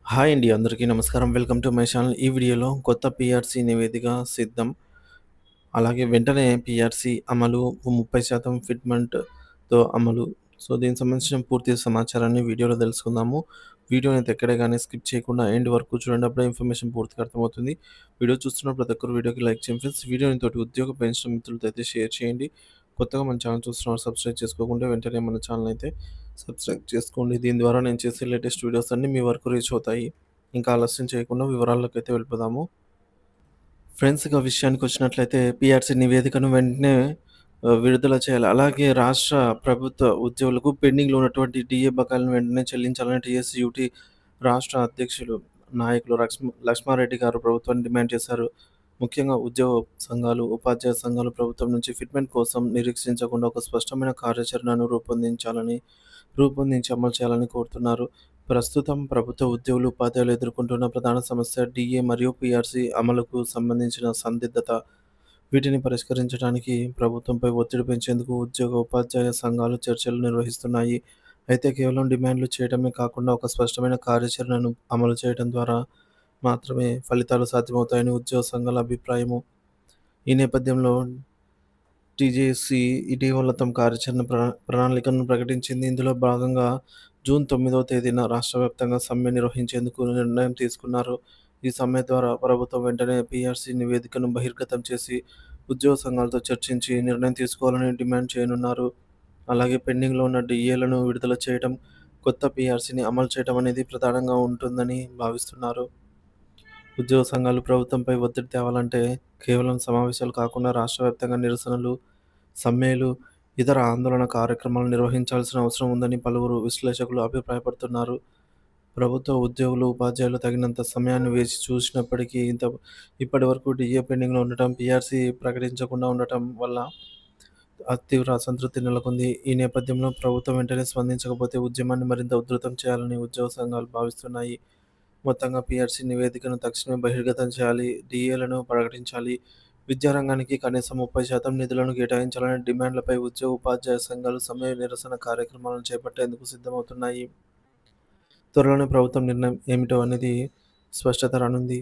Hi అండి. అందరికీ నమస్కారం. Welcome to my channel. ఈ వీడియోలో కొత్త పీఆర్సీ నివేదిక సిద్ధం. అలాగే వెంటనే పీఆర్సీ అమలు 30% ఫిట్‌మెంట్‌తో అమలు. దీనికి సంబంధించిన పూర్తి సమాచారాన్ని వీడియోలో తెలుసుకుందాము. వీడియోనైతే ఎక్కడ గాని స్కిప్ చేయకుండా ఎండ్ వరకు చూడండి. అప్పుడే ఇన్ఫర్మేషన్ పూర్తిగా అర్థమవుతుంది. వీడియో చూస్తున్న ప్రతి ఒక్కరు వీడియోకి లైక్ చేయండి ఫ్రెండ్స్. వీడియోని తోటి ఉద్యోగ పెన్షన్ మిత్రులతో అయితే షేర్ చేయండి. కొత్తగా మన ఛానల్ చూస్తున్నవారు సబ్స్క్రైబ్ చేసుకోకుంటే వెంటనే మన ఛానల్ అయితే సబ్స్క్రైబ్ చేసుకోండి. దీని ద్వారా నేను చేసే లేటెస్ట్ వీడియోస్ అన్నీ మీ వరకు రీచ్ అవుతాయి. ఇంకా ఆలస్యం చేయకుండా వివరాల్లోకైతే వెళ్ళిపోదాము. ఫ్రెండ్స్ ఇక విషయానికొచ్చినట్లయితే పీఆర్సీ నివేదికను వెంటనే విడుదల చేయాలి. అలాగే రాష్ట్ర ప్రభుత్వ ఉద్యోగులకు పెండింగ్‌లో ఉన్నటువంటి డీఏ బకాయిలను వెంటనే చెల్లించాలని టీఎస్‌యూటీ రాష్ట్ర అధ్యక్షులు, నాయకులు లక్ష్మారెడ్డి గారు ప్రభుత్వాన్ని డిమాండ్ చేశారు. ముఖ్యంగా ఉద్యోగ సంఘాలు, ఉపాధ్యాయ సంఘాలు ప్రభుత్వం నుంచి ఫిట్‌మెంట్ కోసం నిరీక్షించకుండా ఒక స్పష్టమైన కార్యాచరణను రూపొందించి అమలు చేయాలని కోరుతున్నారు. ప్రస్తుతం ప్రభుత్వ ఉద్యోగులు, ఉపాధ్యాయులు ఎదుర్కొంటున్న ప్రధాన సమస్య డీఏ మరియు పీఆర్సీ అమలుకు సంబంధించిన సందిగ్ధత. వీటిని పరిష్కరించడానికి ప్రభుత్వంపై ఒత్తిడి పెంచేందుకు ఉద్యోగ, ఉపాధ్యాయ సంఘాలు చర్చలు నిర్వహిస్తున్నాయి. అయితే కేవలం డిమాండ్లు చేయడమే కాకుండా ఒక స్పష్టమైన కార్యాచరణను అమలు చేయడం ద్వారా మాత్రమే ఫలితాలు సాధ్యమవుతాయని ఉద్యోగ సంఘాల అభిప్రాయము. ఈ నేపథ్యంలో టీజేఏసీ ఇటీవల తమ కార్యాచరణ ప్రణాళికను ప్రకటించింది. ఇందులో భాగంగా జూన్ 9వ తేదీన రాష్ట్ర వ్యాప్తంగా సమ్మె నిర్వహించేందుకు నిర్ణయం తీసుకున్నారు. ఈ సమ్మె ద్వారా ప్రభుత్వం వెంటనే పీఆర్సీ నివేదికను బహిర్గతం చేసి ఉద్యోగ సంఘాలతో చర్చించి నిర్ణయం తీసుకోవాలని డిమాండ్ చేయనున్నారు. అలాగే పెండింగ్‌లో ఉన్న డీఏలను విడుదల చేయడం, కొత్త పీఆర్సీని అమలు చేయడం అనేది ప్రధానంగా ఉంటుందని భావిస్తున్నారు. ఉద్యోగ సంఘాలు ప్రభుత్వంపై ఒత్తిడి తేవాలంటే కేవలం సమావేశాలు కాకుండా రాష్ట్ర వ్యాప్తంగా నిరసనలు, సమ్మెలు, ఇతర ఆందోళన కార్యక్రమాలు నిర్వహించాల్సిన అవసరం ఉందని పలువురు విశ్లేషకులు అభిప్రాయపడుతున్నారు. ప్రభుత్వ ఉద్యోగులు, ఉపాధ్యాయులు తగినంత సమయాన్ని వేచి చూసినప్పటికీ ఇప్పటివరకు డీఏ పెండింగ్‌లో ఉండటం, పీఆర్సీ ప్రకటించకుండా ఉండటం వల్ల తీవ్ర అసంతృప్తి నెలకొంది. ఈ నేపథ్యంలో ప్రభుత్వం వెంటనే స్పందించకపోతే ఉద్యమాన్ని మరింత ఉధృతం చేయాలని ఉద్యోగ సంఘాలు భావిస్తున్నాయి. మొత్తంగా పీఆర్సీ నివేదికను తక్షణమే బహిర్గతం చేయాలి, డీఏలను ప్రకటించాలి, విద్యారంగానికి కనీసం 30% నిధులను కేటాయించాలనే డిమాండ్లపై ఉద్యోగ, ఉపాధ్యాయ సంఘాలు సమ్మె, నిరసన కార్యక్రమాలను చేపట్టేందుకు సిద్ధమవుతున్నాయి. త్వరలోనే ప్రభుత్వం నిర్ణయం ఏమిటో అనేది స్పష్టత రానుంది.